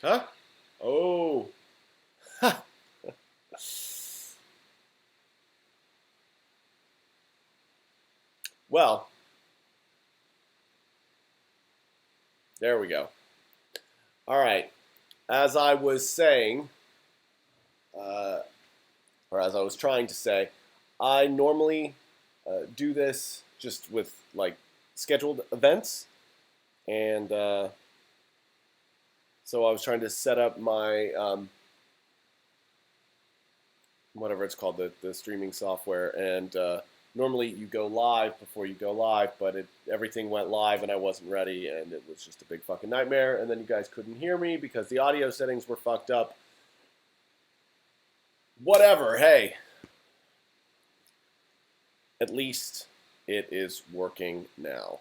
Huh? Oh. Well, there we go. All right. As I was saying, uh, or as I was trying to say, I normally do this just with like scheduled events, and so I was trying to set up my whatever it's called, the streaming software, and normally you go live before you go live, but everything went live and I wasn't ready, and it was just a big fucking nightmare. And then you guys couldn't hear me because the audio settings were fucked up. Whatever. Hey, at least it is working now.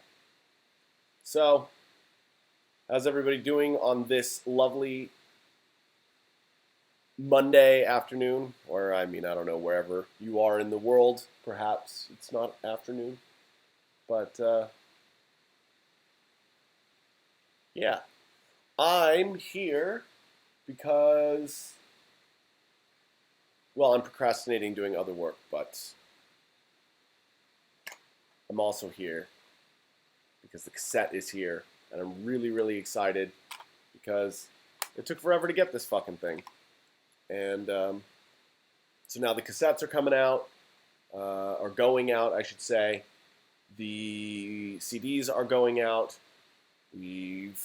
So, how's everybody doing on this lovely Monday afternoon? Or, I mean, I don't know, wherever you are in the world. Perhaps it's not afternoon. But, yeah. I'm here because, well, I'm procrastinating doing other work, but I'm also here because the cassette is here, and I'm really, really excited because it took forever to get this fucking thing. And so now the cassettes are coming out, or going out, I should say. The CDs are going out. We've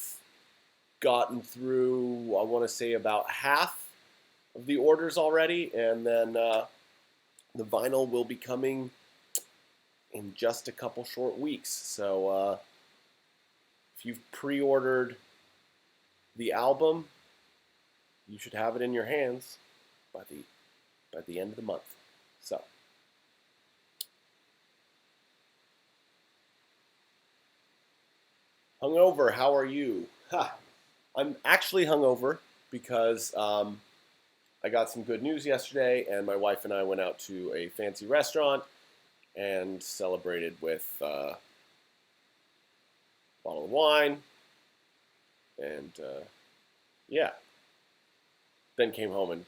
gotten through, I want to say, about half of the orders already, and then the vinyl will be coming in just a couple short weeks. So if you've pre-ordered the album, you should have it in your hands by the end of the month. So hungover, how are you? I'm actually hungover because I got some good news yesterday, and my wife and I went out to a fancy restaurant and celebrated with a bottle of wine, and yeah, then came home and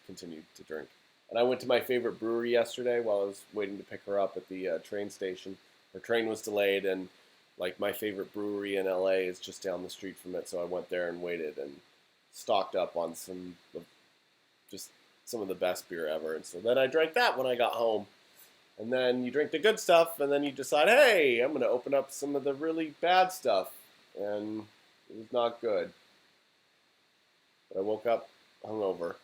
continued to drink. And I went to my favorite brewery yesterday while I was waiting to pick her up at the train station. Her train was delayed, and like my favorite brewery in LA is just down the street from it, so I went there and waited and stocked up on just some of the best beer ever. And so then I drank that when I got home. And then you drink the good stuff, and then you decide, hey, I'm going to open up some of the really bad stuff. And it was not good. But I woke up hungover.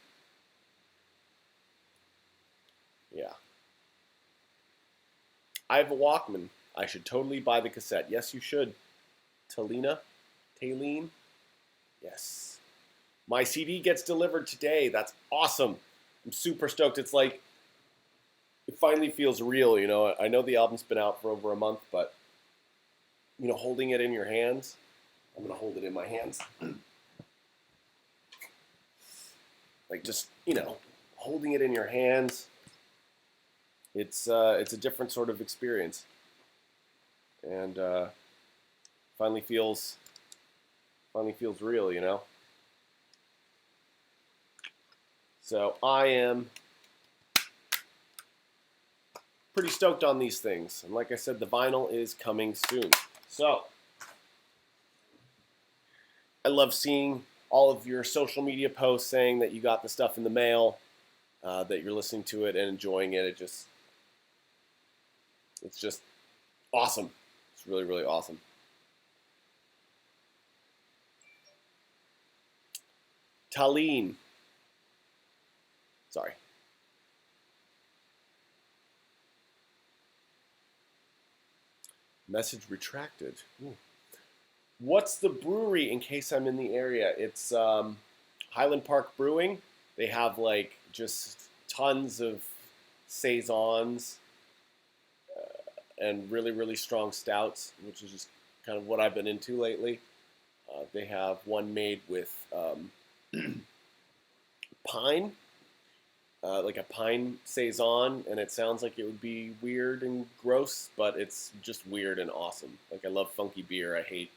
Yeah. I have a Walkman. I should totally buy the cassette. Yes, you should. Taleen? Yes. My CD gets delivered today. That's awesome. I'm super stoked. It's like, it finally feels real, I know the album's been out for over a month, but, holding it in your hands, I'm going to hold it in my hands. Like, just, holding it in your hands, it's a different sort of experience. And finally feels real, So I am pretty stoked on these things. And like I said, the vinyl is coming soon. So I love seeing all of your social media posts saying that you got the stuff in the mail, that you're listening to it and enjoying it. It's just awesome. It's really, really awesome. Taleen. Sorry. Message retracted. Ooh. What's the brewery in case I'm in the area? It's Highland Park Brewing. They have like just tons of saisons and really, really strong stouts, which is just kind of what I've been into lately. They have one made with pine, like a pine saison, and it sounds like it would be weird and gross, but it's just weird and awesome. Like, I love funky beer. I hate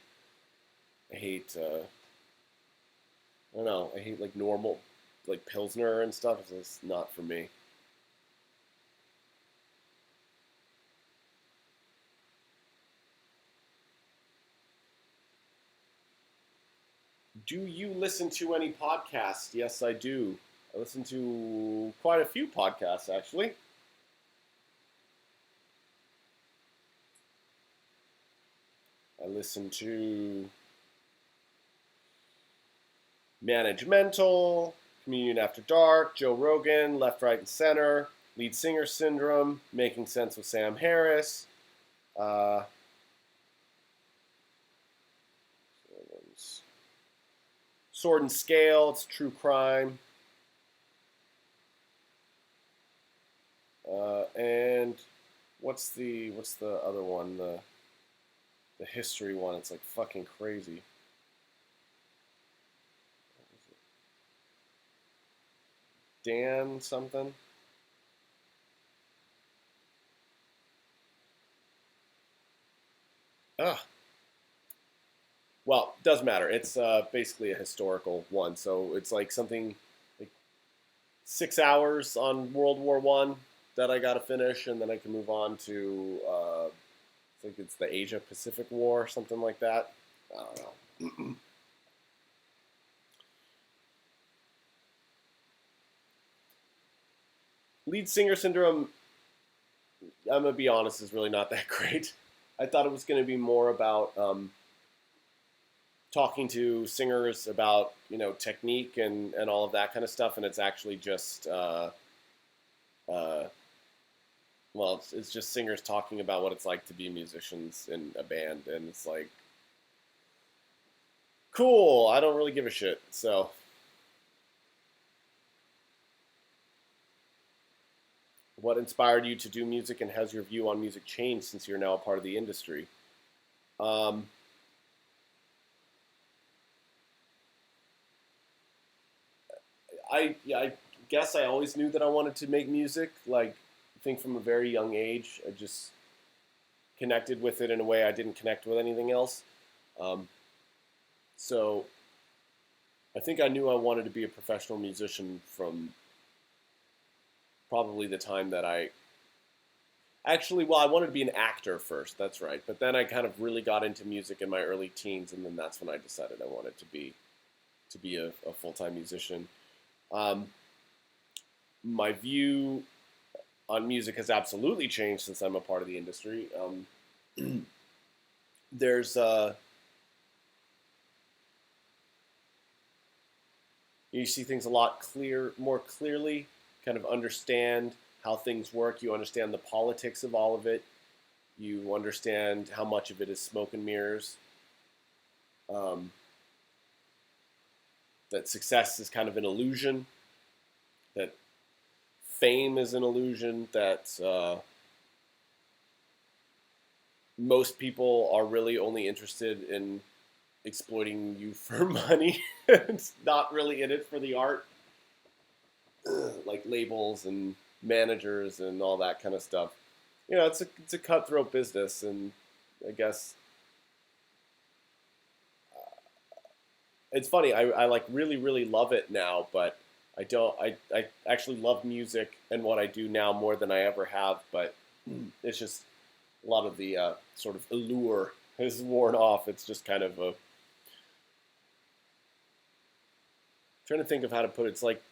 I don't know. I hate like normal, like Pilsner and stuff. It's just not for me. Do you listen to any podcasts? Yes, I do. I listen to quite a few podcasts, actually. I listen to Managemental, Communion After Dark, Joe Rogan, Left, Right, and Center, Lead Singer Syndrome, Making Sense with Sam Harris. Uh, Sword and Scale, it's true crime. And what's the other one? The history one. It's like fucking crazy. Dan something. Ah, well, doesn't matter. It's basically a historical one, so it's like something like 6 hours on World War I that I got to finish, and then I can move on to I think it's the Asia Pacific War, something like that. I don't know. Lead Singer Syndrome, I'm gonna be honest, is really not that great. I thought it was going to be more about talking to singers about technique and all of that kind of stuff, and it's actually just uh, well, it's just singers talking about what it's like to be musicians in a band, and it's like cool. I don't really give a shit. So, what inspired you to do music, and has your view on music changed since you're now a part of the industry? Um, I guess I always knew that I wanted to make music. Like, I think from a very young age, I just connected with it in a way I didn't connect with anything else. Um, so I think I knew I wanted to be a professional musician from probably the time that I actually, well, I wanted to be an actor first. That's right. But then I kind of really got into music in my early teens, and then that's when I decided I wanted to be a full time musician. Um, my view on music has absolutely changed since I'm a part of the industry. There's you see things a lot more clearly, kind of understand how things work. You understand the politics of all of it. You understand how much of it is smoke and mirrors. Um, that success is kind of an illusion. That fame is an illusion. That most people are really only interested in exploiting you for money. It's not really in it for the art, like labels and managers and all that kind of stuff. It's a cutthroat business, and I guess it's funny. I like really love it now, but I don't. I actually love music and what I do now more than I ever have. But it's just a lot of the sort of allure has worn off. It's just kind of a trying to think of how to put it. It's like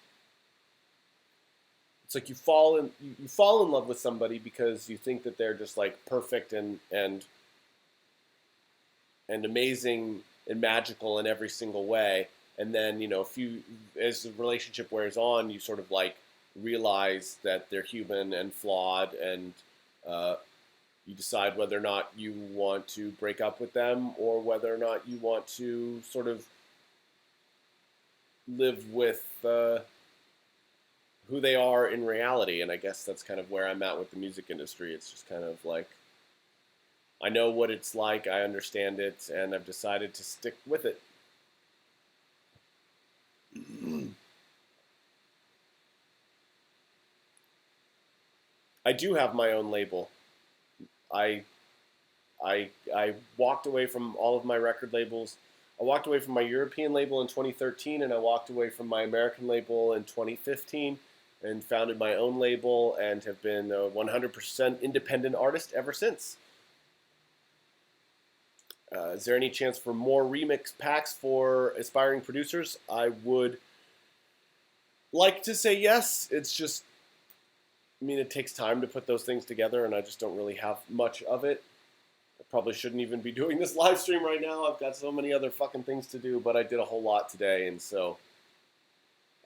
you fall in love with somebody because you think that they're just like perfect and amazing and magical in every single way. And then if you as the relationship wears on, you sort of like realize that they're human and flawed, and uh, you decide whether or not you want to break up with them or whether or not you want to sort of live with who they are in reality. And I guess that's kind of where I'm at with the music industry. It's just kind of like I know what it's like, I understand it, and I've decided to stick with it. I do have my own label. I I walked away from all of my record labels I walked away from my European label in 2013, and I walked away from my American label in 2015, and founded my own label, and have been a 100% independent artist ever since. Is there any chance for more remix packs for aspiring producers? I would like to say yes. It's just, I mean, it takes time to put those things together, and I just don't really have much of it. I probably shouldn't even be doing this live stream right now. I've got so many other fucking things to do, but I did a whole lot today, and so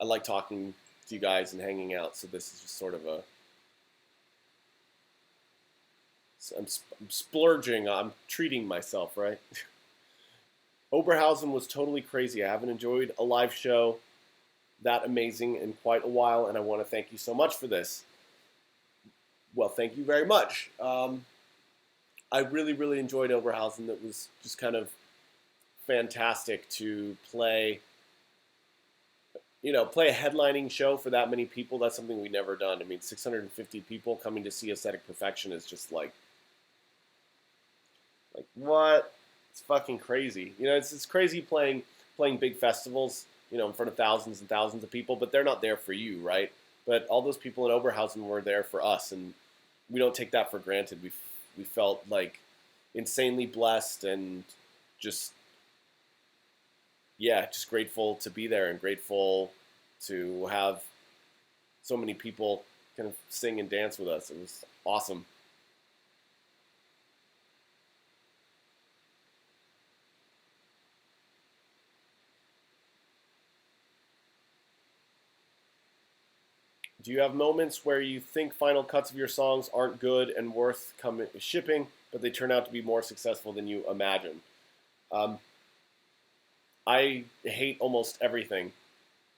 I like talking to you guys and hanging out, so this is just sort of a... I'm splurging. I'm treating myself, right? Oberhausen was totally crazy. I haven't enjoyed a live show that amazing in quite a while, and I want to thank you so much for this. Well, thank you very much. I really, really enjoyed Oberhausen. It was just kind of fantastic to play, play a headlining show for that many people. That's something we've never done. I mean, 650 people coming to see Aesthetic Perfection is just like what? It's fucking crazy. It's crazy playing big festivals, in front of thousands and thousands of people, but they're not there for you, right? But all those people in Oberhausen were there for us, and we don't take that for granted. We felt like insanely blessed, and just grateful to be there, and grateful to have so many people kind of sing and dance with us. It was awesome. Do you have moments where you think final cuts of your songs aren't good and worth shipping, but they turn out to be more successful than you imagine? I hate almost everything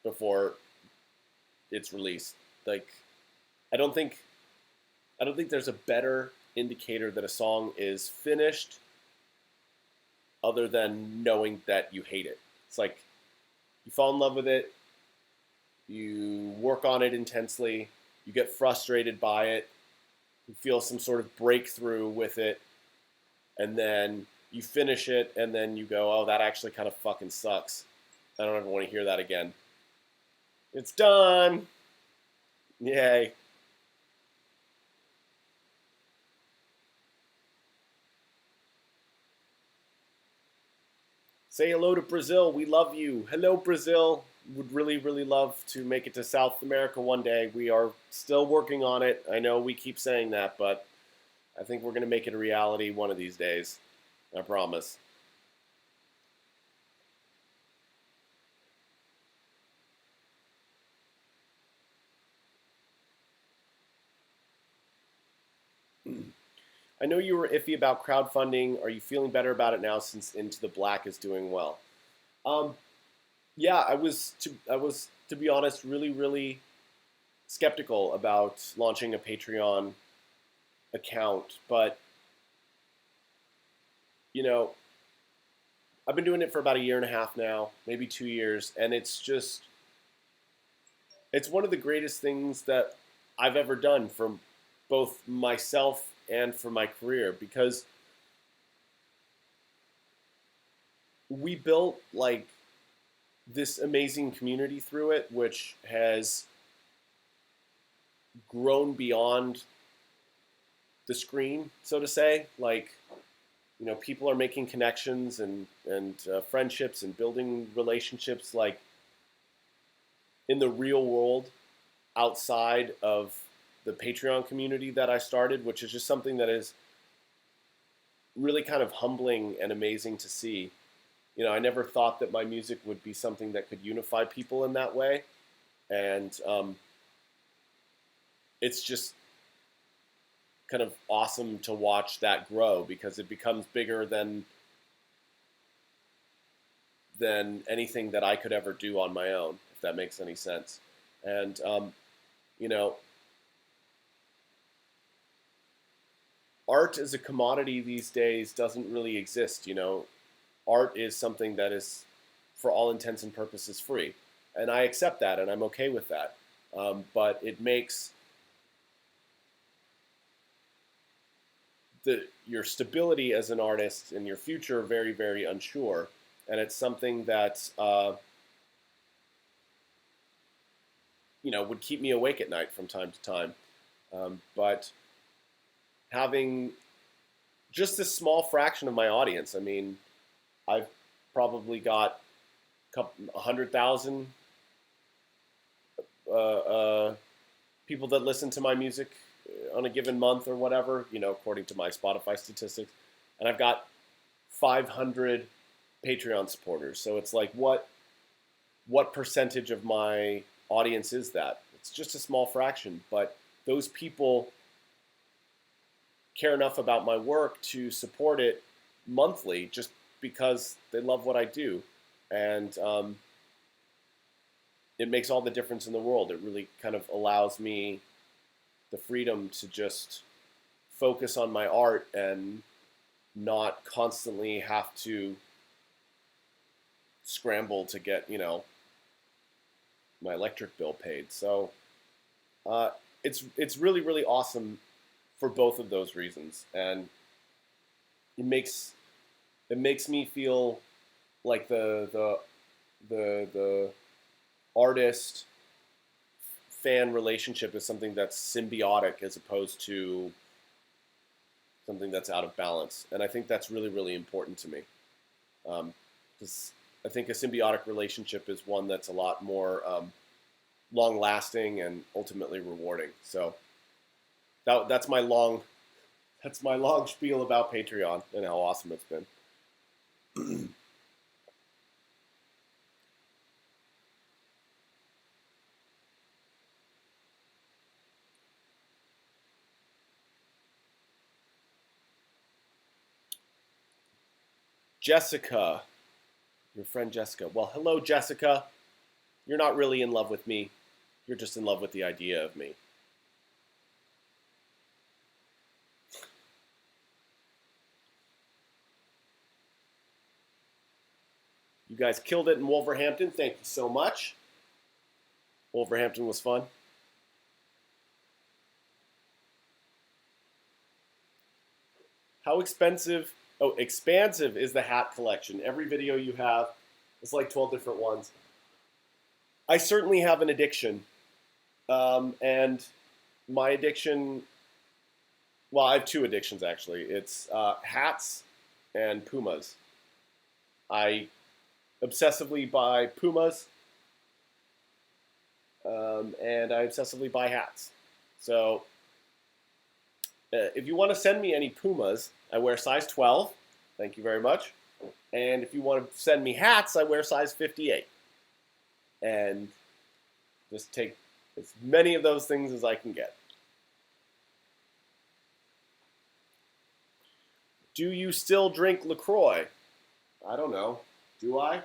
before it's released. Like, I don't think there's a better indicator that a song is finished other than knowing that you hate it. It's like you fall in love with it, you work on it intensely, you get frustrated by it, you feel some sort of breakthrough with it, and then you finish it, and then you go, oh, that actually kind of fucking sucks. I don't ever want to hear that again. It's done! Yay. Say hello to Brazil. We love you. Hello, Brazil. Would really, really love to make it to South America one day. We are still working on it. I know we keep saying that, but I think we're going to make it a reality one of these days. I promise. I know you were iffy about crowdfunding. Are you feeling better about it now since Into the Black is doing well? Yeah, I was to be honest really, really skeptical about launching a Patreon account, but I've been doing it for about 1.5 years now, maybe 2 years, and it's one of the greatest things that I've ever done for both myself and for my career, because we built like this amazing community through it, which has grown beyond the screen, so to say. Like, people are making connections and friendships and building relationships like in the real world outside of the Patreon community that I started, which is just something that is really kind of humbling and amazing to see. I never thought that my music would be something that could unify people in that way, and it's just kind of awesome to watch that grow, because it becomes bigger than anything that I could ever do on my own, if that makes any sense. And art as a commodity these days doesn't really exist. Art is something that is, for all intents and purposes, free, and I accept that, and I'm okay with that. But it makes your stability as an artist and your future very, very unsure. and it's something that would keep me awake at night from time to time. But having just this small fraction of my audience, I mean, I've probably got 100,000 people that listen to my music on a given month or whatever, according to my Spotify statistics. And I've got 500 Patreon supporters. So it's like, what percentage of my audience is that? It's just a small fraction, but those people care enough about my work to support it monthly just because they love what I do. And it makes all the difference in the world. It really kind of allows me the freedom to just focus on my art and not constantly have to scramble to get, my electric bill paid. So it's really, really awesome for both of those reasons. And it makes me feel like the artist fan relationship is something that's symbiotic as opposed to something that's out of balance. And I think that's really, really important to me. Because I think a symbiotic relationship is one that's a lot more long-lasting and ultimately rewarding. So that's my long spiel about Patreon and how awesome it's been. Jessica, your friend Jessica. Well, hello, Jessica. You're not really in love with me. You're just in love with the idea of me. You guys killed it in Wolverhampton. Thank you so much. Wolverhampton was fun. How expensive? Oh, expansive is the hat collection. Every video you have is like 12 different ones. I certainly have an addiction. And my addiction, well, I have two addictions actually. It's hats and Pumas. I obsessively buy Pumas, and I obsessively buy hats. So if you want to send me any Pumas, I wear size 12. Thank you very much. And if you want to send me hats, I wear size 58. And just take as many of those things as I can get. Do you still drink LaCroix? I don't know. Do I?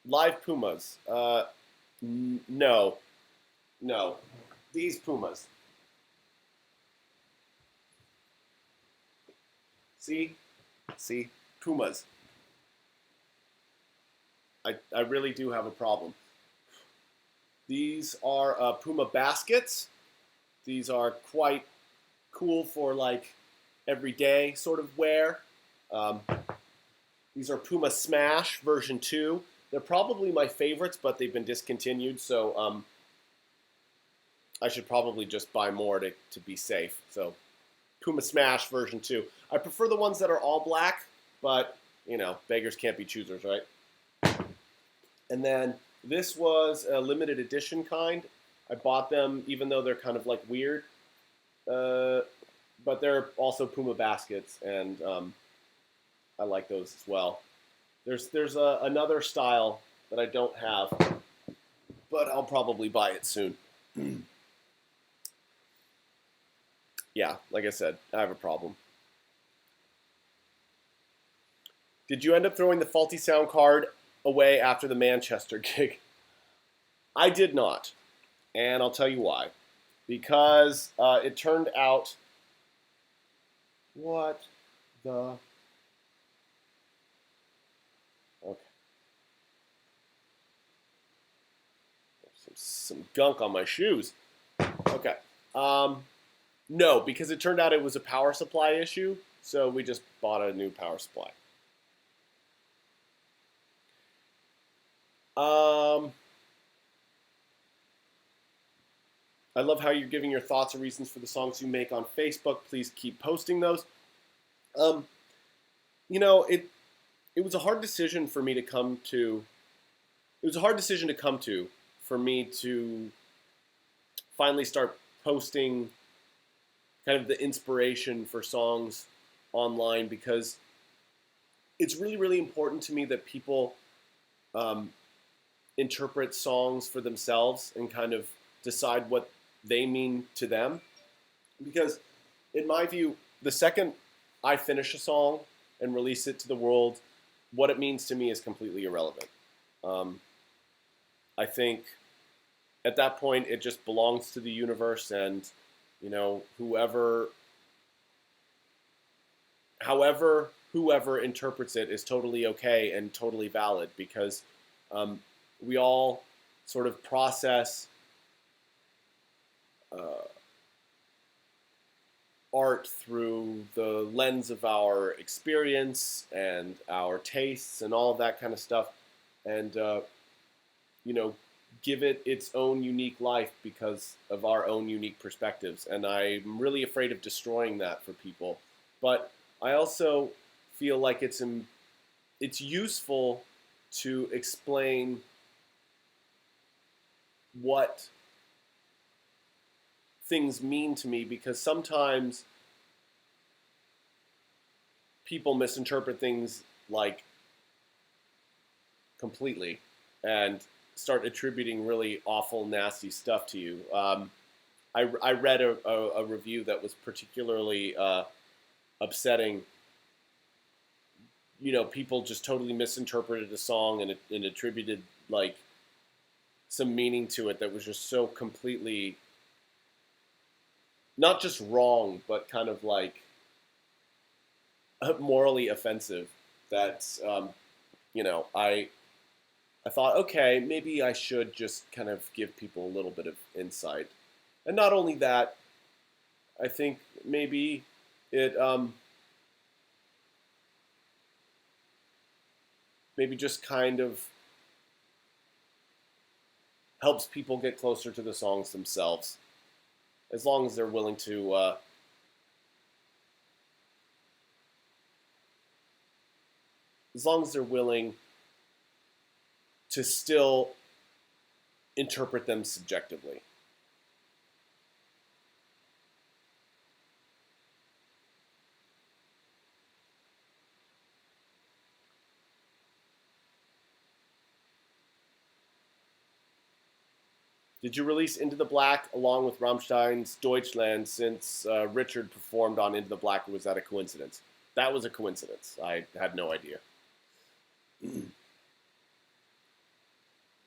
Live Pumas. No. No. These Pumas. See? See? Pumas. I really do have a problem. These are Puma baskets. These are quite cool for like everyday sort of wear. These are Puma Smash version 2. They're probably my favorites, but they've been discontinued, so I should probably just buy more to be safe. So Puma Smash version 2. I prefer the ones that are all black, but, beggars can't be choosers, right? And then this was a limited edition kind. I bought them even though they're kind of like weird, but they're also Puma baskets, and I like those as well. There's another style that I don't have, but I'll probably buy it soon. Yeah, like I said, I have a problem. Did you end up throwing the faulty sound card away after the Manchester gig? I did not. And I'll tell you why. Because it turned out, what the, okay, some gunk on my shoes. Okay. No, because it turned out it was a power supply issue, so we just bought a new power supply. I love how you're giving your thoughts and reasons for the songs you make on Facebook. Please keep posting those. Um, it was a hard decision for me to come to. It was a hard decision to come to for me to finally start posting kind of the inspiration for songs online, because it's really, really important to me that people um, interpret songs for themselves and kind of decide what they mean to them. Because, in my view, the second I finish a song and release it to the world, what it means to me is completely irrelevant. Um, I think at that point it just belongs to the universe, and whoever interprets it is totally okay and totally valid, because we all sort of process uh, art through the lens of our experience and our tastes and all of that kind of stuff, and you know, give it its own unique life because of our own unique perspectives. And I'm really afraid of destroying that for people. But I also feel like it's useful to explain what things mean to me, because sometimes people misinterpret things like completely and start attributing really awful, nasty stuff to you. I read a review that was particularly upsetting. People just totally misinterpreted a song and attributed like some meaning to it that was just so completely not just wrong, but kind of like morally offensive. That I thought, okay, maybe I should just kind of give people a little bit of insight, and not only that, I think maybe it maybe just kind of helps people get closer to the songs themselves, as long as they're willing to as long as they're willing to still interpret them subjectively. Did you release Into the Black along with Rammstein's Deutschland, since Richard performed on Into the Black, or was that a coincidence? That was a coincidence. I had no idea.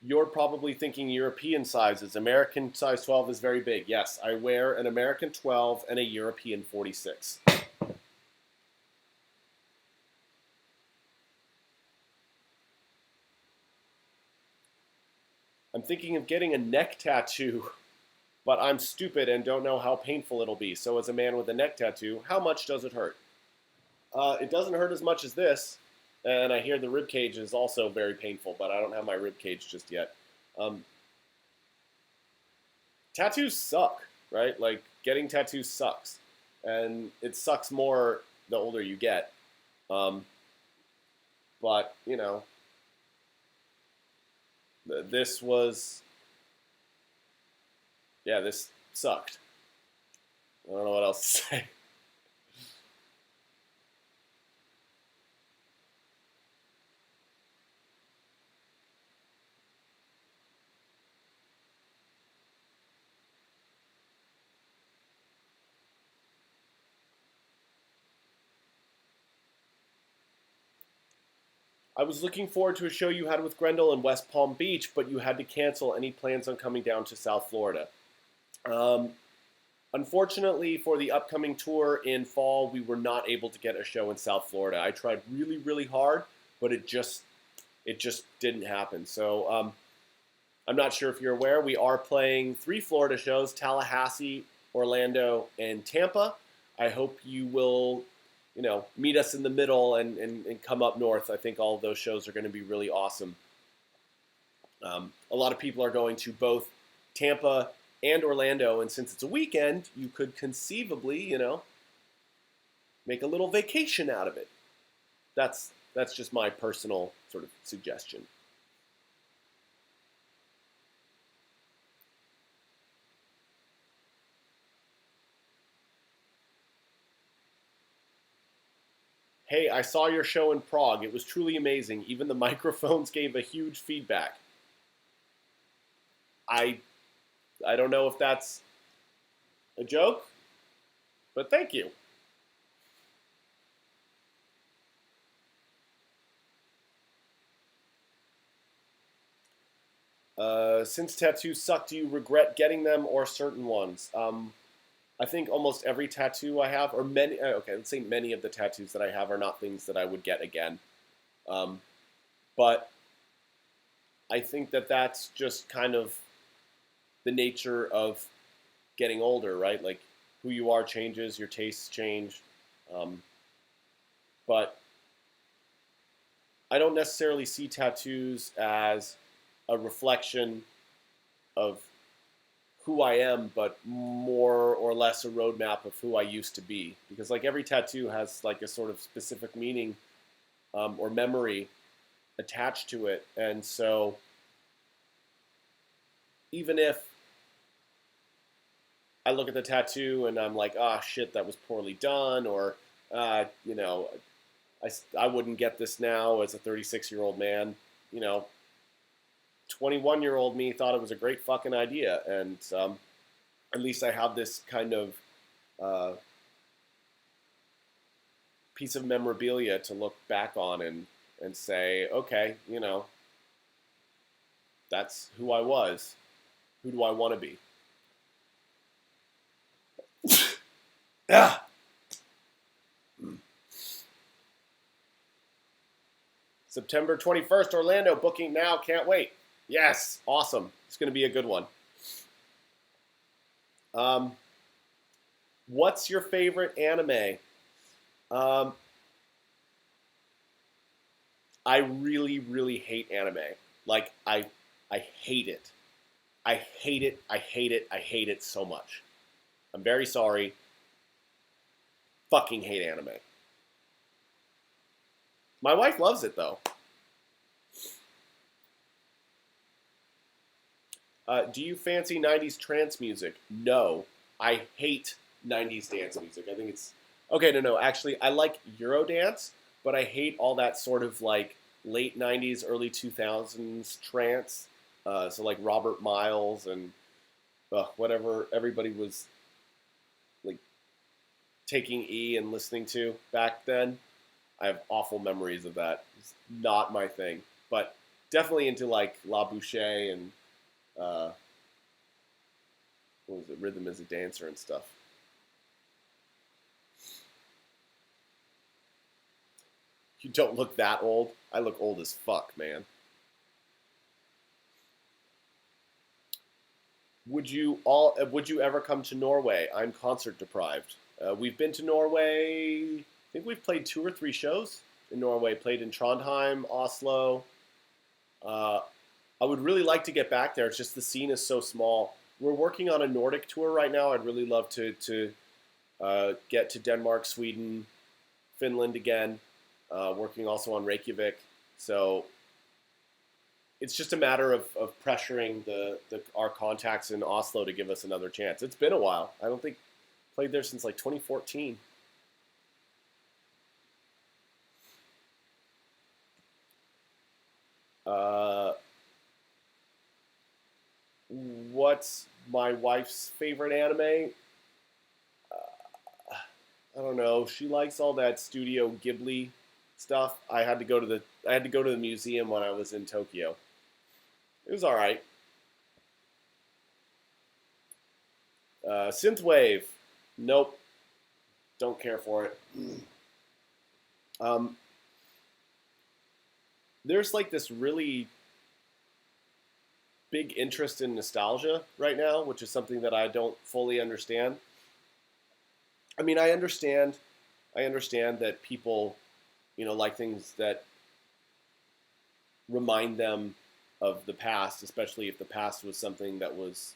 You're probably thinking European sizes. American size 12 is very big. Yes, I wear an American 12 and a European 46. I'm thinking of getting a neck tattoo, but I'm stupid and don't know how painful it'll be. So as a man with a neck tattoo, how much does it hurt? It doesn't hurt as much as this, and I hear the rib cage is also very painful, but I don't have my rib cage just yet. Um, Tattoos suck, right? Like, getting tattoos sucks, and it sucks more the older you get. Um, but this was, yeah, this sucked. I don't know what else to say. I was looking forward to a show you had with Grendel in West Palm Beach, but you had to cancel. Any plans on coming down to South Florida? Um, Unfortunately, for the upcoming tour in fall, we were not able to get a show in South Florida. I tried really, really hard, but it just didn't happen. So I'm not sure if you're aware, we are playing 3 Florida shows: Tallahassee, Orlando, and Tampa. I hope you will, meet us in the middle and come up north. I think all of those shows are going to be really awesome. A lot of people are going to both Tampa and Orlando, and since it's a weekend, you could conceivably, make a little vacation out of it. That's just my personal sort of suggestion. Hey, I saw your show in Prague. It was truly amazing. Even the microphones gave a huge feedback. I don't know if that's a joke, but thank you. Since tattoos suck, do you regret getting them or certain ones? I think almost every tattoo I have, or many, okay, let's say many of the tattoos that I have are not things that I would get again. But I think that that's just kind of the nature of getting older, right? Like, who you are changes, your tastes change. But I don't necessarily see tattoos as a reflection of who I am, but more or less a roadmap of who I used to be. Because like every tattoo has like a sort of specific meaning or memory attached to it. And so even if I look at the tattoo and I'm like, ah, shit, that was poorly done, or, I wouldn't get this now as a 36-year-old man, 21-year-old me thought it was a great fucking idea. And at least I have this kind of piece of memorabilia to look back on and say, okay, that's who I was. Who do I want to be? Yeah. September 21st, Orlando, booking now, can't wait. Yes, awesome. It's going to be a good one. What's your favorite anime? I really, really hate anime. Like, I hate it. I hate it. I hate it. I hate it so much. I'm very sorry. Fucking hate anime. My wife loves it, though. Do you fancy 90s trance music? No. I hate 90s dance music. I think it's... Okay, no. Actually, I like Eurodance, but I hate all that sort of like late 90s, early 2000s trance. So like Robert Miles and whatever everybody was like taking E and listening to back then. I have awful memories of that. It's not my thing. But definitely into like La Boucher and what was it, Rhythm as a Dancer and stuff. You don't look that old. I look old as fuck, man. Would you ever come to Norway? I'm concert deprived. We've been to Norway. I think we've played 2 or 3 shows in Norway. Played in Trondheim, Oslo. I would really like to get back there. It's just the scene is so small. We're working on a Nordic tour right now. I'd really love to get to Denmark, Sweden, Finland again. Working also on Reykjavik. So it's just a matter of pressuring our contacts in Oslo to give us another chance. It's been a while. I don't think played there since like 2014. What's my wife's favorite anime? I don't know. She likes all that Studio Ghibli stuff. I had to go to the I had to go to the museum when I was in Tokyo. It was all right. Synthwave, nope, don't care for it. Um, there's like this really big interest in nostalgia right now, which is something that I don't fully understand. I mean, I understand that people, like things that remind them of the past, especially if the past was something that was,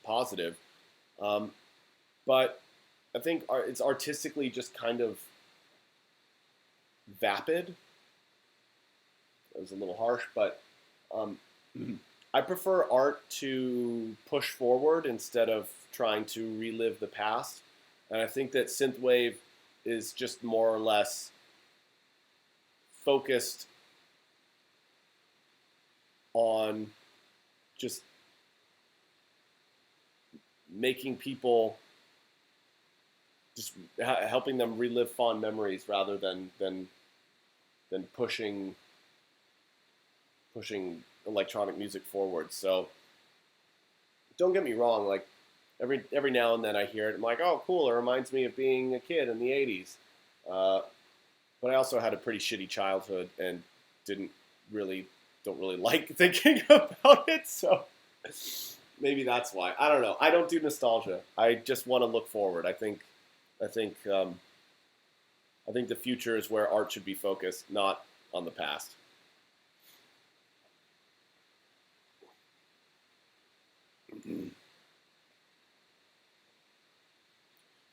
positive. Um, but I think it's artistically just kind of vapid. It was a little harsh, but um, I prefer art to push forward instead of trying to relive the past. And I think that synthwave is just more or less focused on just making people, just helping them relive fond memories rather than pushing electronic music forward. So don't get me wrong, like every now and then I hear it, I'm like, oh, cool, it reminds me of being a kid in the '80s. But I also had a pretty shitty childhood and don't really like thinking about it. So maybe that's why. I don't know. I don't do nostalgia. I just want to look forward. I think the future is where art should be focused, not on the past.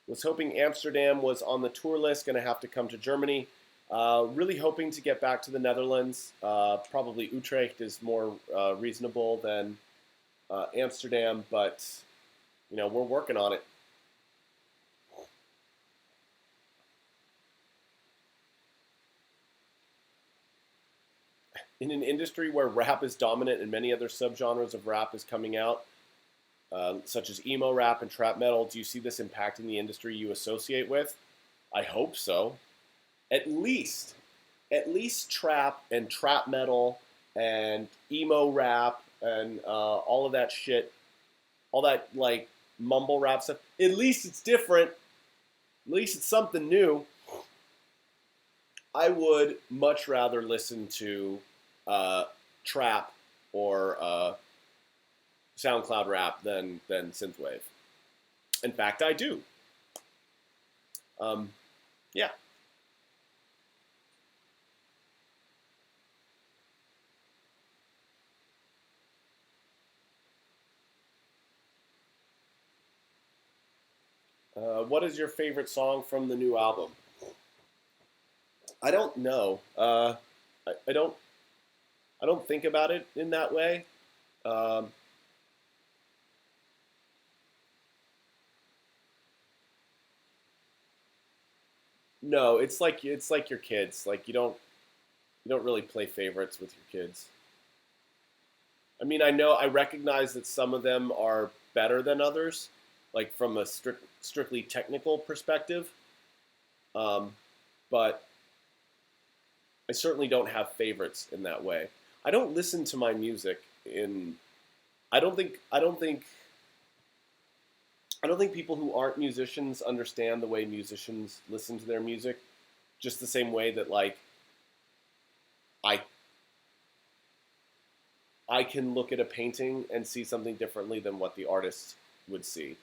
Was hoping Amsterdam was on the tour list. Going to have to come to Germany. Really hoping to get back to the Netherlands. Probably Utrecht is more reasonable than Amsterdam, but we're working on it. In an industry where rap is dominant and many other subgenres of rap is coming out, such as emo rap and trap metal, do you see this impacting the industry you associate with? I hope so. At least trap and trap metal and emo rap and all of that shit, all that like mumble rap stuff. At least it's different. At least it's something new. I would much rather listen to trap or SoundCloud rap than synthwave. In fact, I do. Yeah. What is your favorite song from the new album? I don't know. I don't think about it in that way. Um, no, it's like your kids. Like you don't really play favorites with your kids. I mean, I recognize that some of them are better than others, like from a strictly technical perspective. Um, but I certainly don't have favorites in that way. I don't listen to my music in. I don't think people who aren't musicians understand the way musicians listen to their music, just the same way that like I I can look at a painting and see something differently than what the artist would see.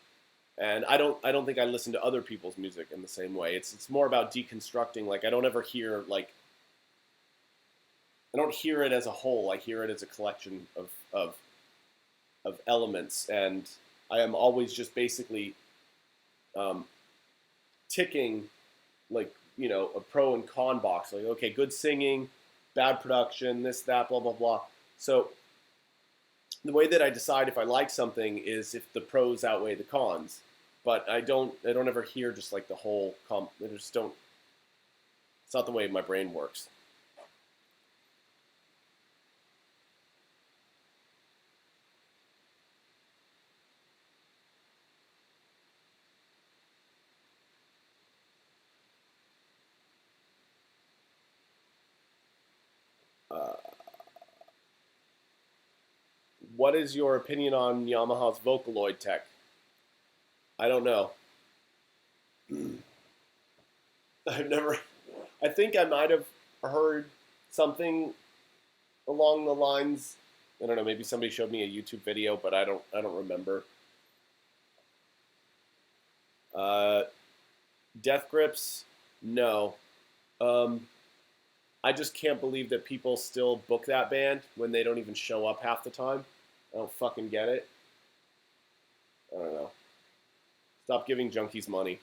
And I don't think I listen to other people's music in the same way. It's more about deconstructing. Like I don't hear it as a whole. I hear it as a collection of elements, and I am always just basically um, ticking like a pro and con box. Like, okay, good singing, bad production, this, that, blah, blah, blah. So the way that I decide if I like something is if the pros outweigh the cons. But I don't ever hear just like the whole I just don't. It's not the way my brain works. What is your opinion on Yamaha's Vocaloid tech? I don't know. I've never. I think I might have heard something along the lines. I don't know. Maybe somebody showed me a YouTube video, but I don't remember. Death Grips, no. I just can't believe that people still book that band when they don't even show up half the time. I don't fucking get it. I don't know. Stop giving junkies money.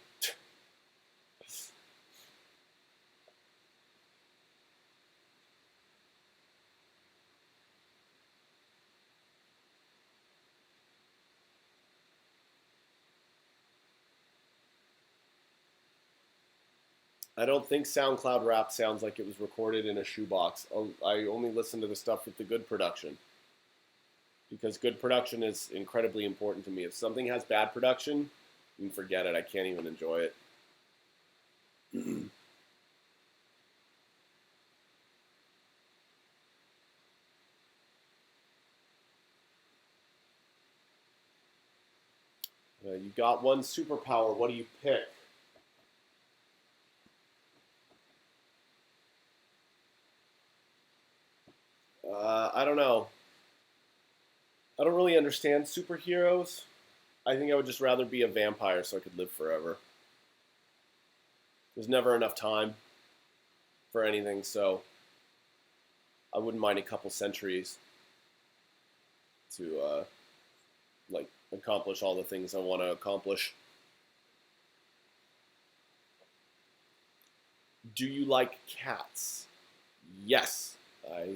I don't think SoundCloud rap sounds like it was recorded in a shoebox. I only listen to the stuff with the good production, because good production is incredibly important to me. If something has bad production, you can forget it. I can't even enjoy it. You got one superpower. What do you pick? I don't know. I don't really understand superheroes. I think I would just rather be a vampire so I could live forever. There's never enough time for anything, so I wouldn't mind a couple centuries to like accomplish all the things I want to accomplish. Do you like cats? Yes, I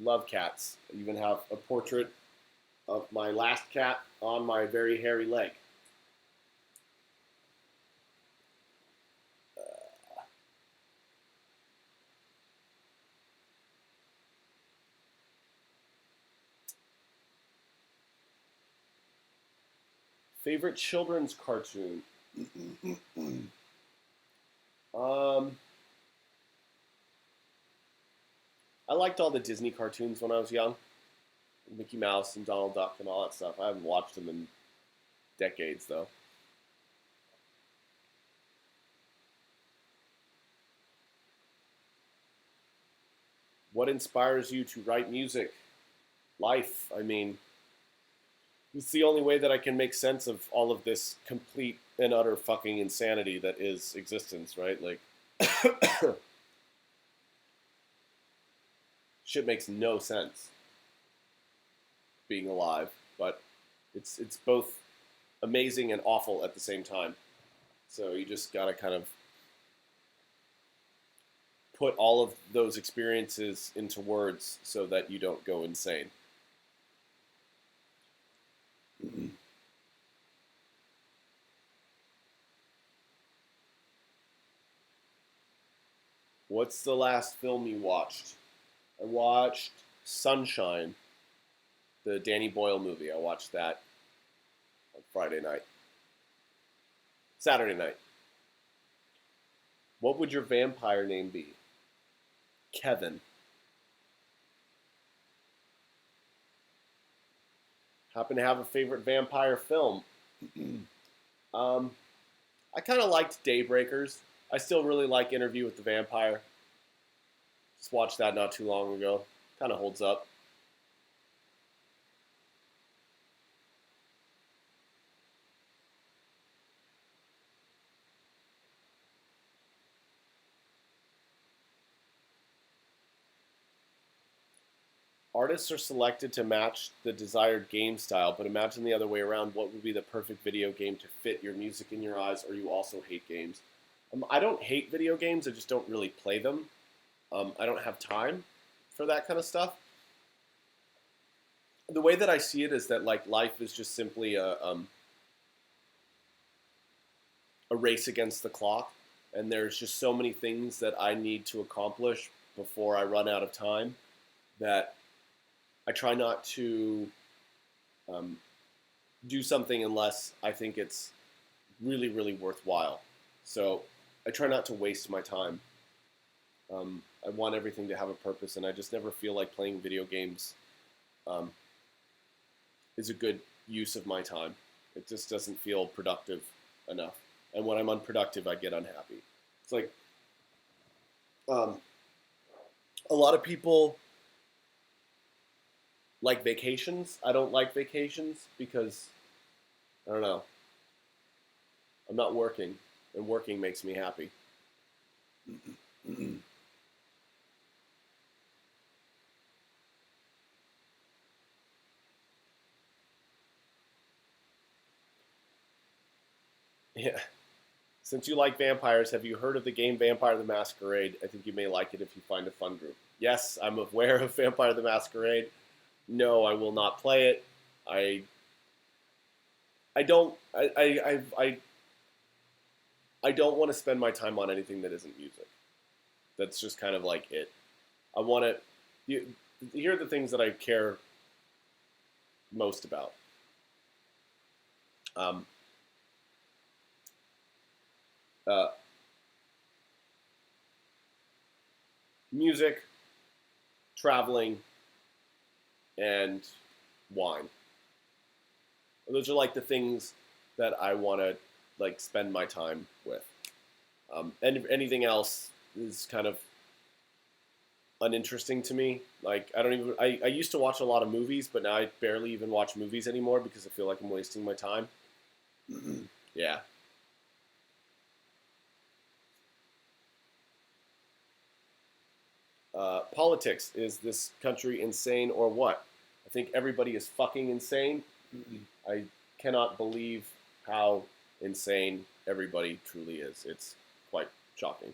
love cats. I even have a portrait of my last cat on my very hairy leg. Favorite children's cartoon? I liked all the Disney cartoons when I was young. Mickey Mouse and Donald Duck and all that stuff. I haven't watched them in decades, though. What inspires you to write music? Life. I mean, it's the only way that I can make sense of all of this complete and utter fucking insanity that is existence, right? Like, shit makes no sense being alive, but it's both amazing and awful at the same time. So you just gotta kind of put all of those experiences into words so that you don't go insane. What's the last film you watched? I watched Sunshine, the Danny Boyle movie. I watched that on Saturday night. What would your vampire name be? Kevin. Happen to have a favorite vampire film? I kind of liked Daybreakers. I still really like Interview with the Vampire. Just watched that not too long ago. Kind of holds up. Artists are selected to match the desired game style, but imagine the other way around. What would be the perfect video game to fit your music in your eyes, or you also hate games? I don't hate video games, I just don't really play them. I don't have time for that kind of stuff. The way that I see it is that like life is just simply a race against the clock, and there's just so many things that I need to accomplish before I run out of time that I try not to do something unless I think it's really, really worthwhile. So I try not to waste my time. I want everything to have a purpose, and I just never feel like playing video games is a good use of my time. It just doesn't feel productive enough. And when I'm unproductive, I get unhappy. It's like a lot of people like vacations. I don't like vacations because, I don't know, I'm not working, and working makes me happy. Yeah. Since you like vampires, have you heard of the game Vampire the Masquerade? I think you may like it if you find a fun group. Yes, I'm aware of Vampire the Masquerade. No, I will not play it. I don't I don't want to spend my time on anything that isn't music. That's just kind of like it. I want to. Here are the things that I care most about. Um, uh, Music, traveling, and wine. Those are like the things that I want to like spend my time with. And anything else is kind of uninteresting to me. Like I don't even. I used to watch a lot of movies, but now I barely even watch movies anymore because I feel like I'm wasting my time. Yeah. Politics. Is this country insane or what? I think everybody is fucking insane. I cannot believe how insane everybody truly is. It's quite shocking.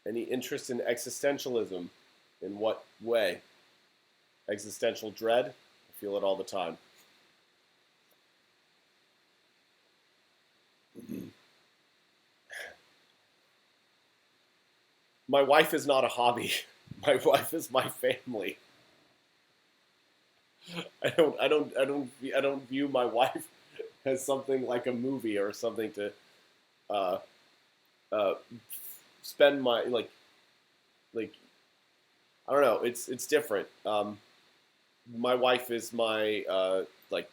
Any interest in existentialism? In what way? Existential dread? I feel it all the time. My wife is not a hobby. My wife is my family. I don't view my wife as something like a movie or something to uh, uh, spend my like I don't know. It's different. My wife is my like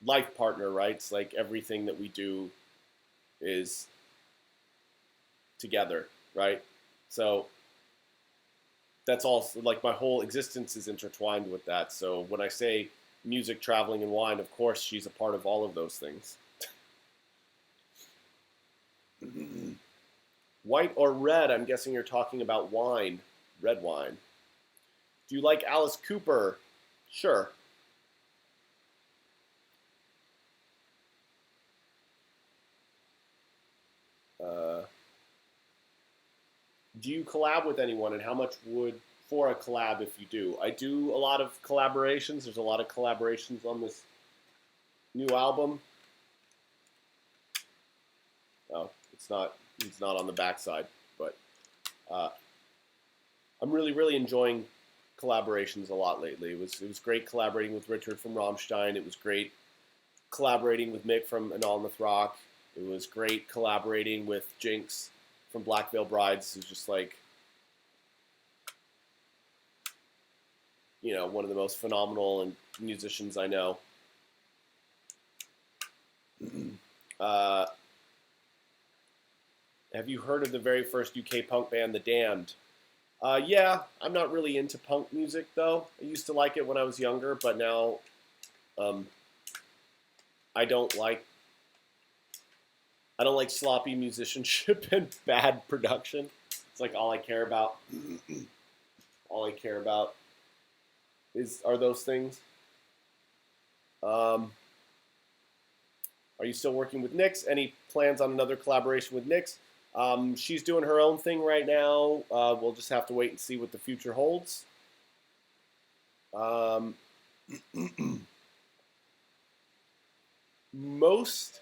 life partner, right? It's like everything that we do is together, right? So that's all. Like my whole existence is intertwined with that. So when I say music, traveling, and wine, of course she's a part of all of those things. White or red? I'm guessing you're talking about wine. Red wine. Do you like Alice Cooper? Sure. Uh, do you collab with anyone, and how much would for a collab if you do? I do a lot of collaborations. There's a lot of collaborations on this new album. Oh, it's not on the backside, but uh, I'm really enjoying collaborations a lot lately. It was great collaborating with Richard from Rammstein. It was great collaborating with Mick from Anal Rock. It was great collaborating with Jinx from Black Veil Brides, who's just like, one of the most phenomenal and musicians I know. Uh, have you heard of the very first UK punk band, The Damned? Yeah, I'm not really into punk music though. I used to like it when I was younger, but now um, I don't like sloppy musicianship and bad production. It's like all I care about. All I care about are those things. Are you still working with Nyx? Any plans on another collaboration with Nyx? She's doing her own thing right now. We'll just have to wait and see what the future holds. Most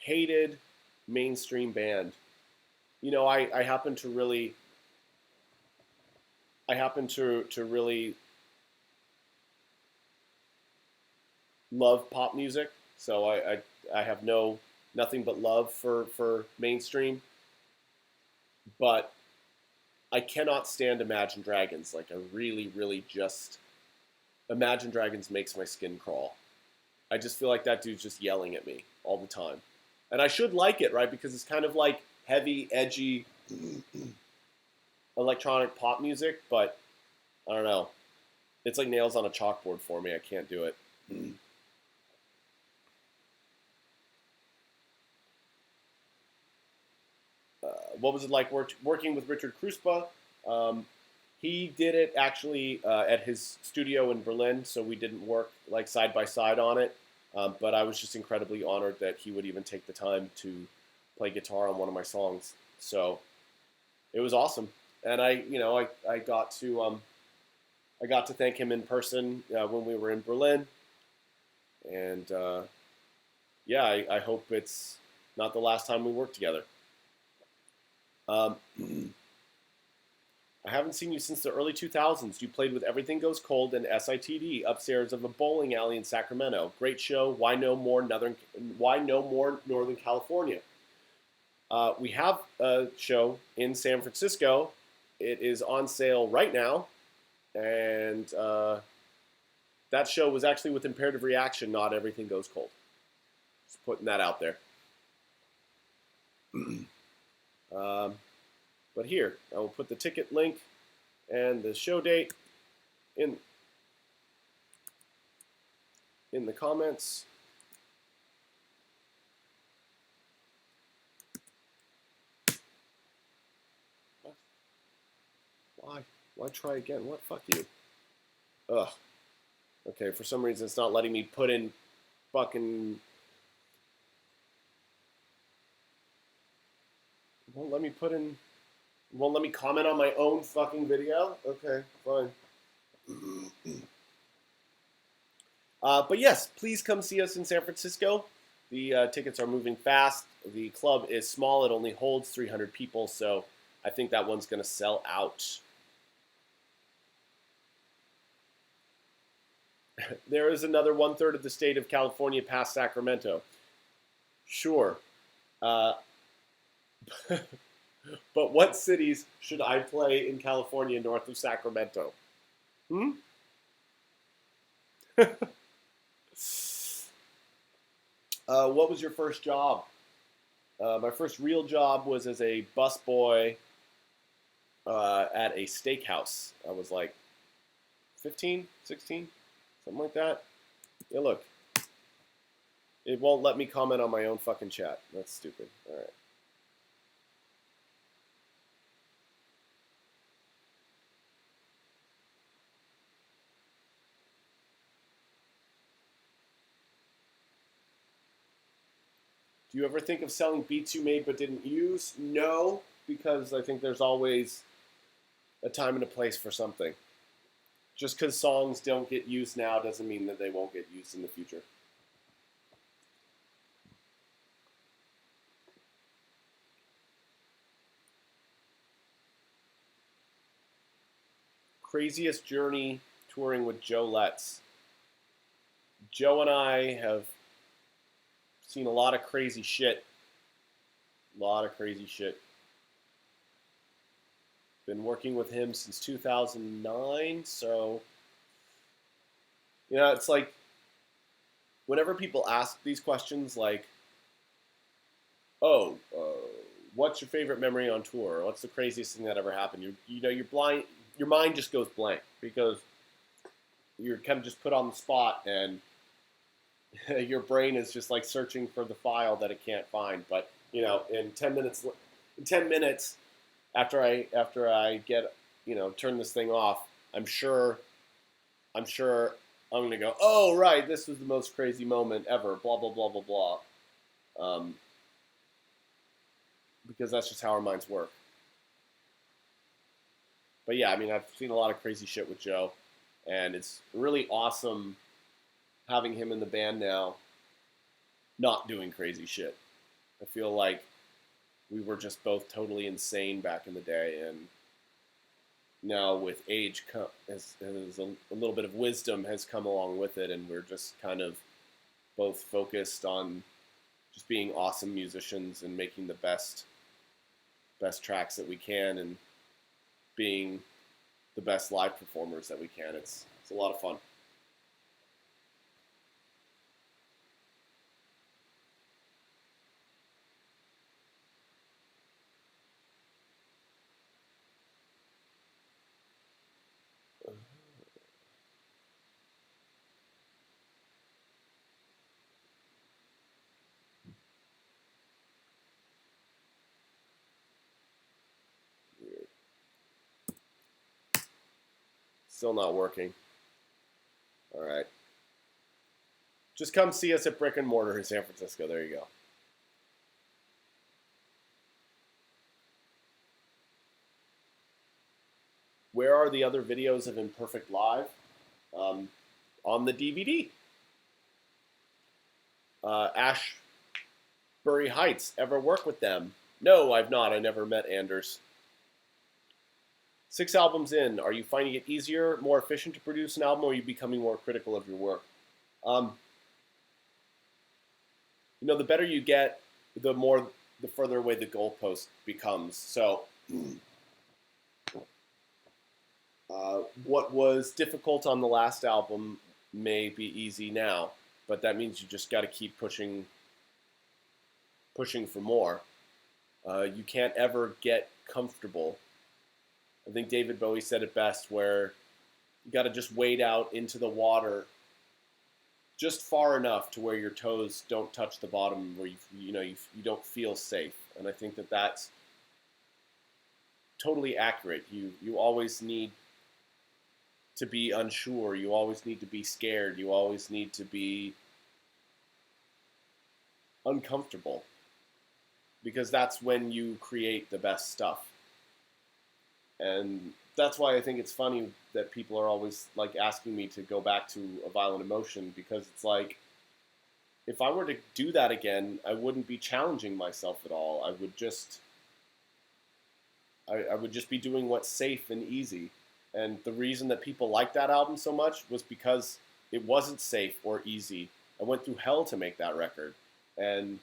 hated mainstream band. I happen to really really love pop music. So I have nothing but love for mainstream, but I cannot stand Imagine Dragons. Like, I really, really just Imagine Dragons makes my skin crawl. I just feel like that dude's just yelling at me all the time. And I should like it, right? Because it's kind of like heavy, edgy electronic pop music, but I don't know. It's like nails on a chalkboard for me. I can't do it. What was it like working with Richard Kruspe? He did it actually at his studio in Berlin, so we didn't work like side by side on it. But I was just incredibly honored that he would even take the time to play guitar on one of my songs. So it was awesome, and I got to thank him in person when we were in Berlin, and yeah, I hope it's not the last time we work together. I haven't seen you since the early 2000s. You played with Everything Goes Cold and SITD upstairs of a bowling alley in Sacramento. Great show. Why no more Northern California? We have a show in San Francisco. It is on sale right now, and that show was actually with Imperative Reaction, not Everything Goes Cold. Just putting that out there. But here, I will put the ticket link and the show date in the comments. What? Why try again? What? Fuck you. Ugh. Okay, for some reason it's not letting me put in fucking... Won't let me put in... Won't let me comment on my own fucking video? Okay, fine. But yes, please come see us in San Francisco. The tickets are moving fast. The club is small. It only holds 300 people, so I think that one's going to sell out. There is another 1/3 of the state of California past Sacramento. Sure. But what cities should I play in California north of Sacramento? What was your first job? My first real job was as a busboy at a steakhouse. I was like 15, 16, something like that. Yeah, look. It won't let me comment on my own fucking chat. That's stupid. All right. Do you ever think of selling beats you made but didn't use? No, because I think there's always a time and a place for something. Just because songs don't get used now doesn't mean that they won't get used in the future. Craziest journey touring with Joe Letts. Joe and I have seen a lot of crazy shit. Been working with him since 2009, so it's like whenever people ask these questions, like, "Oh, what's your favorite memory on tour? Or what's the craziest thing that ever happened?" You're blind. Your mind just goes blank because you're kind of just put on the spot, and your brain is just like searching for the file that it can't find. But in 10 minutes after I get turn this thing off, I'm sure I'm gonna go, oh right, this was the most crazy moment ever, blah blah blah blah blah, because that's just how our minds work. But yeah, I mean, I've seen a lot of crazy shit with Joe, and it's really awesome having him in the band now, not doing crazy shit. I feel like we were just both totally insane back in the day, and now with age a little bit of wisdom has come along with it, and we're just kind of both focused on just being awesome musicians and making the best tracks that we can and being the best live performers that we can. It's a lot of fun. Weird. Still not working. All right. Just come see us at Brick and Mortar in San Francisco. There you go. Where are the other videos of Imperfect Live? On the DVD. Ashbury Heights. Ever work with them? No, I've not. I never met Anders. 6 albums in. Are you finding it easier, more efficient to produce an album, or are you becoming more critical of your work? The better you get, the further away the goalpost becomes. So, what was difficult on the last album may be easy now, but that means you just got to keep pushing for more. You can't ever get comfortable. I think David Bowie said it best, where you got to just wade out into the water just far enough to where your toes don't touch the bottom, where you don't feel safe. And I think that that's totally accurate. You always need to be unsure. You always need to be scared. You always need to be uncomfortable, because that's when you create the best stuff. And that's why I think it's funny that people are always like asking me to go back to A Violent Emotion, because it's like, if I were to do that again, I wouldn't be challenging myself at all. I would just be doing what's safe and easy. And the reason that people liked that album so much was because it wasn't safe or easy. I went through hell to make that record. And,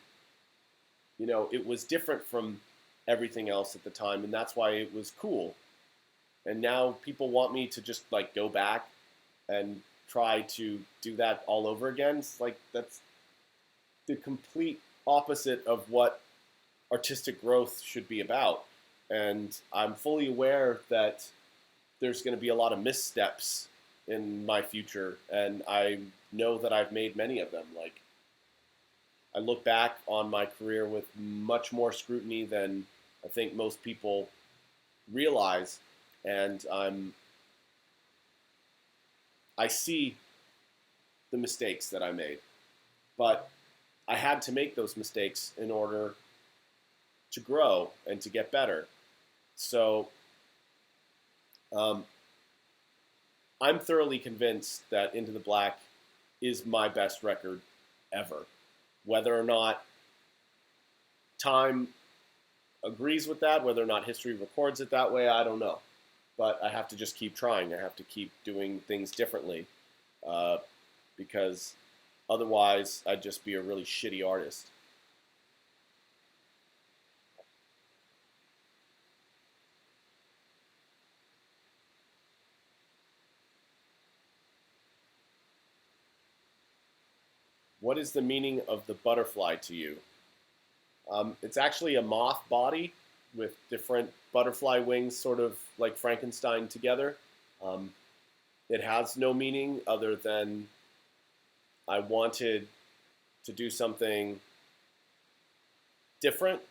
it was different from everything else at the time, and that's why it was cool. And now people want me to just like go back and try to do that all over again. It's like, that's the complete opposite of what artistic growth should be about. And I'm fully aware that there's going to be a lot of missteps in my future, and I know that I've made many of them. Like, I look back on my career with much more scrutiny than I think most people realize, and I see the mistakes that I made, but I had to make those mistakes in order to grow and to get better. So I'm thoroughly convinced that Into the Black is my best record ever. Whether or not time agrees with that, whether or not history records it that way, I don't know. But I have to just keep trying. I have to keep doing things differently, because otherwise I'd just be a really shitty artist. What is the meaning of the butterfly to you? It's actually a moth body with different butterfly wings, sort of like Frankenstein together. It has no meaning other than I wanted to do something different,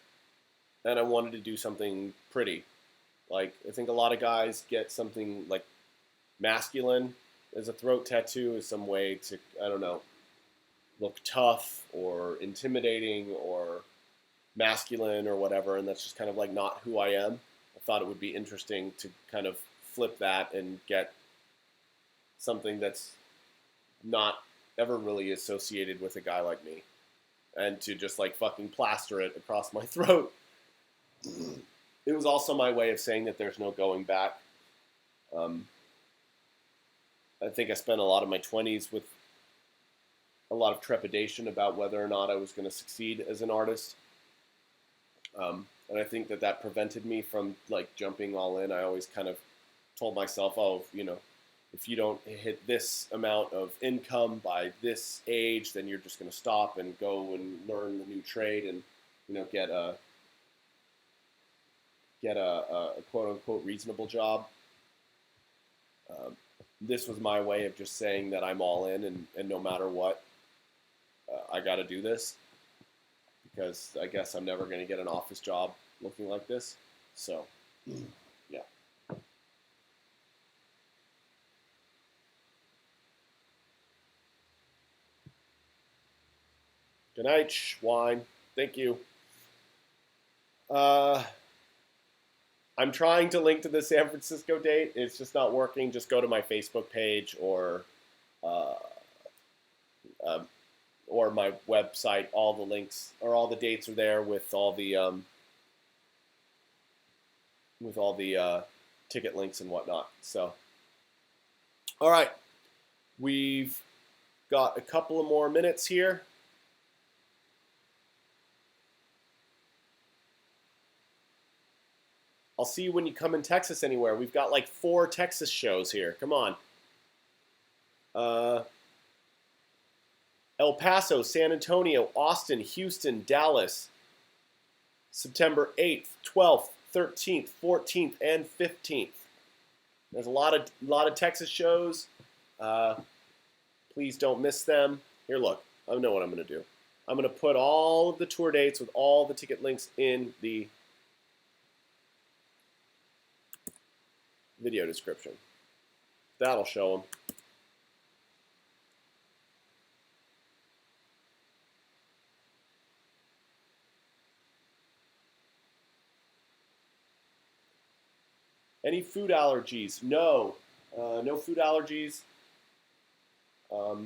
and I wanted to do something pretty. Like, I think a lot of guys get something like masculine as a throat tattoo as some way to, I don't know, look tough or intimidating or masculine or whatever, and that's just kind of like not who I am. I thought it would be interesting to kind of flip that and get something that's not ever really associated with a guy like me, and to just like fucking plaster it across my throat. It was also my way of saying that there's no going back. I think I spent a lot of my 20s with a lot of trepidation about whether or not I was going to succeed as an artist. And I think that that prevented me from like jumping all in. I always kind of told myself, oh, you know, if you don't hit this amount of income by this age, then you're just going to stop and go and learn the new trade and, you know, get a quote unquote reasonable job. This was my way of just saying that I'm all in, and no matter what, I got to do this, because I guess I'm never going to get an office job looking like this. So, yeah. Good night, Wine. Thank you. I'm trying to link to the San Francisco date. It's just not working. Just go to my Facebook page uh, uh, or my website. All the links or all the dates are there with all the ticket links and whatnot. So, all right, we've got a couple of more minutes here. I'll see you when you come in Texas anywhere. We've got like 4 Texas shows here. Come on. El Paso, San Antonio, Austin, Houston, Dallas. September 8th, 12th, 13th, 14th, and 15th. There's a lot of Texas shows. Please don't miss them. Here, look. I know what I'm going to do. I'm going to put all of the tour dates with all the ticket links in the video description. That'll show them. Any food allergies? No. No food allergies. I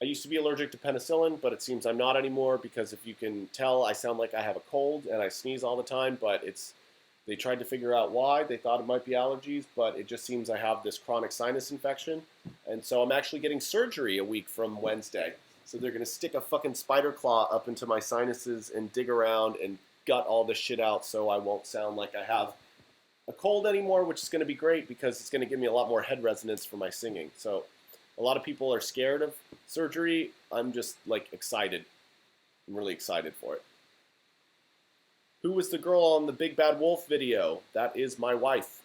used to be allergic to penicillin, but it seems I'm not anymore, because if you can tell, I sound like I have a cold and I sneeze all the time, but they tried to figure out why. They thought it might be allergies, but it just seems I have this chronic sinus infection. And so I'm actually getting surgery a week from Wednesday. So they're going to stick a fucking spider claw up into my sinuses and dig around and gut all this shit out, so I won't sound like I have a cold anymore, which is going to be great because it's going to give me a lot more head resonance for my singing. So a lot of people are scared of surgery. I'm just like excited. I'm really excited for it. Who was the girl on the Big Bad Wolf video? That is my wife.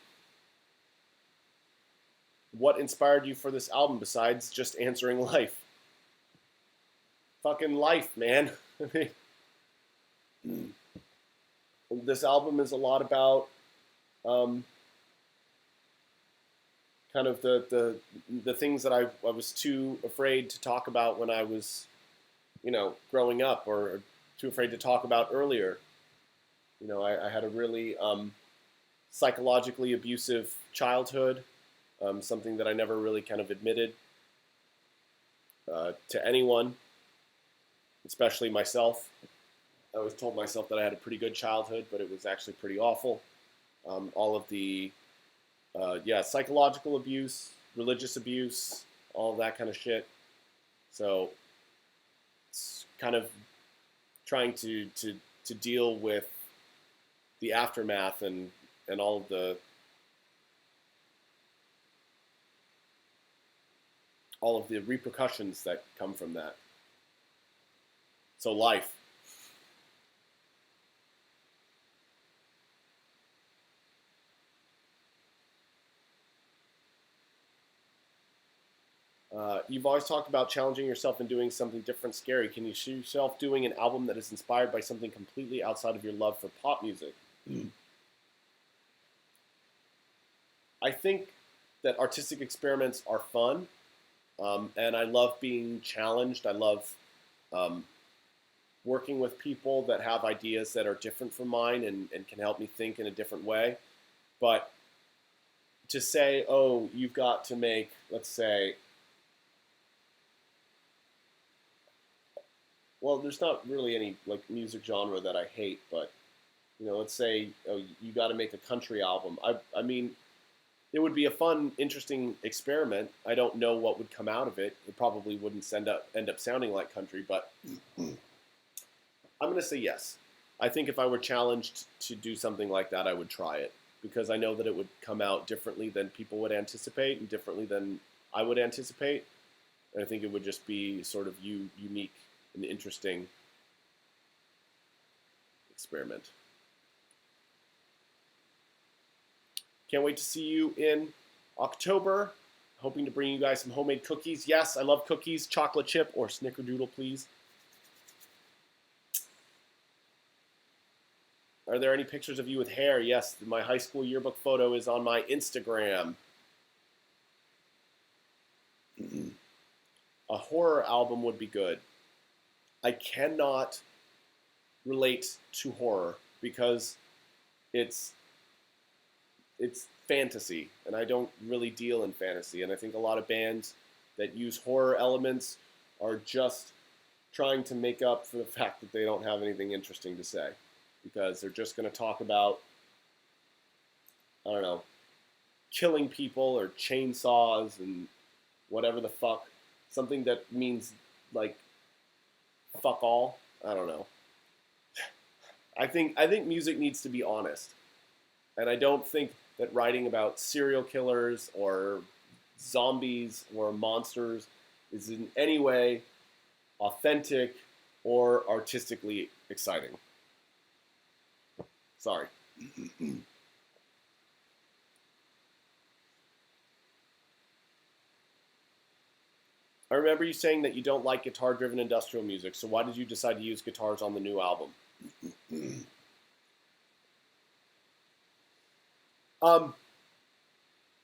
What inspired you for this album besides just answering life? Fucking life, man. This album is a lot about kind of the things that I was too afraid to talk about when I was, you know, growing up, or too afraid to talk about earlier. You know, I had a really psychologically abusive childhood, something that I never really kind of admitted to anyone, especially myself. I always told myself that I had a pretty good childhood, but it was actually pretty awful. All of the, psychological abuse, religious abuse, all of that kind of shit. So it's kind of trying to deal with the aftermath and all of the repercussions that come from that. So life. You've always talked about challenging yourself and doing something different, scary. Can you see yourself doing an album that is inspired by something completely outside of your love for pop music? I think that artistic experiments are fun, and I love being challenged. I love working with people that have ideas that are different from mine and can help me think in a different way. But to say, oh, you've got to make, let's say, well, there's not really any like music genre that I hate, but you know, let's say, oh, you got to make a country album. I mean, it would be a fun, interesting experiment. I don't know what would come out of it. It probably wouldn't end up sounding like country, but I'm going to say yes. I think if I were challenged to do something like that, I would try it because I know that it would come out differently than people would anticipate and differently than I would anticipate. And I think it would just be sort of unique and interesting experiment. Can't wait to see you in October. Hoping to bring you guys some homemade cookies. Yes, I love cookies. Chocolate chip or snickerdoodle, please. Are there any pictures of you with hair? Yes, my high school yearbook photo is on my Instagram. A horror album would be good. I cannot relate to horror because it's fantasy, and I don't really deal in fantasy. And I think a lot of bands that use horror elements are just trying to make up for the fact that they don't have anything interesting to say, because they're just going to talk about, I don't know, killing people or chainsaws and whatever the fuck. Something that means, like, fuck all. I don't know. I think music needs to be honest. And I don't think that writing about serial killers or zombies or monsters is in any way authentic or artistically exciting. Sorry. I remember you saying that you don't like guitar-driven industrial music, so why did you decide to use guitars on the new album?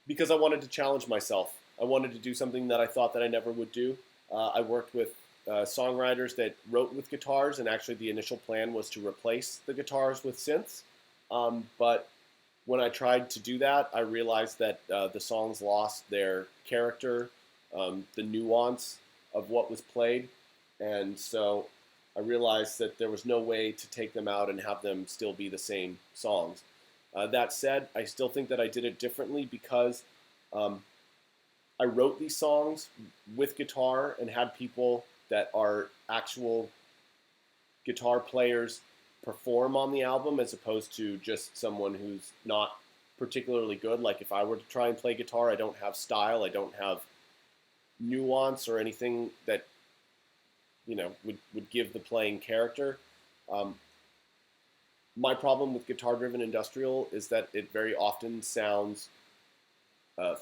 Because I wanted to challenge myself. I wanted to do something that I thought that I never would do. I worked with songwriters that wrote with guitars, and actually the initial plan was to replace the guitars with synths. But when I tried to do that, I realized that the songs lost their character, the nuance of what was played, and so I realized that there was no way to take them out and have them still be the same songs. That said, I still think that I did it differently because I wrote these songs with guitar and had people that are actual guitar players perform on the album as opposed to just someone who's not particularly good. Like if I were to try and play guitar, I don't have style, I don't have nuance or anything that, you know, would give the playing character. My problem with guitar-driven industrial is that it very often sounds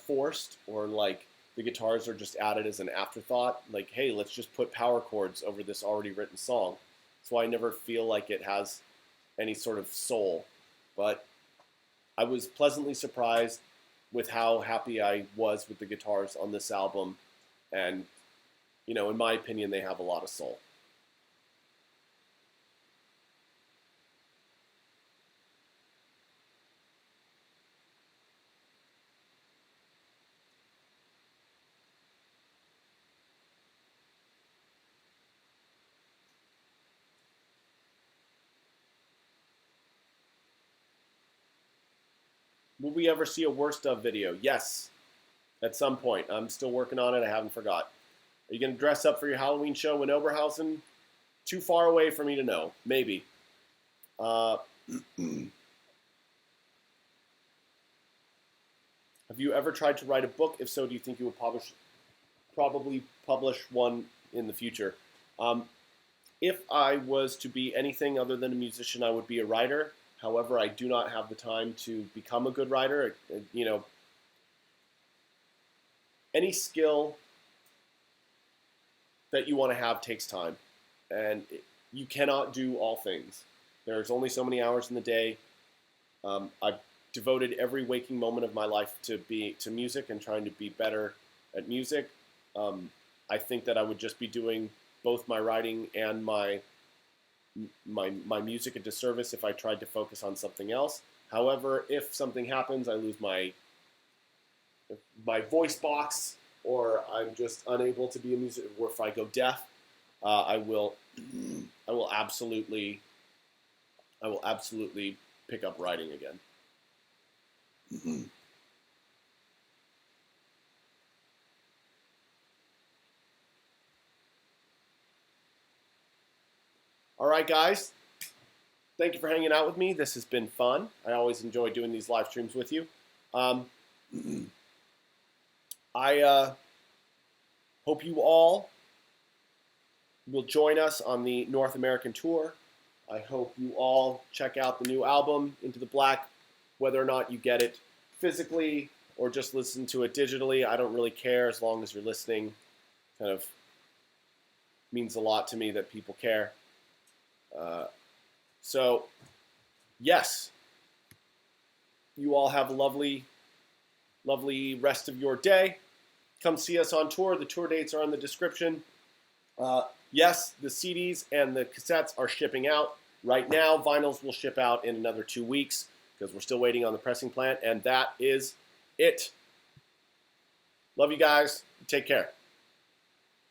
forced, or like the guitars are just added as an afterthought. Like, hey, let's just put power chords over this already written song. So I never feel like it has any sort of soul. But I was pleasantly surprised with how happy I was with the guitars on this album. And, you know, in my opinion, they have a lot of soul. Will we ever see a worst of video? Yes, at some point. I'm still working on it. I haven't forgot. Are you going to dress up for your Halloween show in Oberhausen? Too far away for me to know. Maybe. Have you ever tried to write a book? If so, do you think you will probably publish one in the future? If I was to be anything other than a musician, I would be a writer. However, I do not have the time to become a good writer. You know, any skill that you want to have takes time, and you cannot do all things. There's only so many hours in the day. I've devoted every waking moment of my life to music and trying to be better at music. I think that I would just be doing both my writing and my music a disservice if I tried to focus on something else. However, if something happens, I lose my voice box, or I'm just unable to be a musician, or if I go deaf, I will absolutely pick up writing again. right, guys. Thank you for hanging out with me. This has been fun. I always enjoy doing these live streams with you. I hope you all will join us on the North American tour. I hope you all check out the new album, Into the Black, whether or not you get it physically or just listen to it digitally. I don't really care as long as you're listening. Kind of means a lot to me that people care. So, yes, you all have a lovely, lovely rest of your day. Come see us on tour. The tour dates are in the description. Yes, the CDs and the cassettes are shipping out right now. Vinyls will ship out in another 2 weeks because we're still waiting on the pressing plant. And that is it. Love you guys. Take care.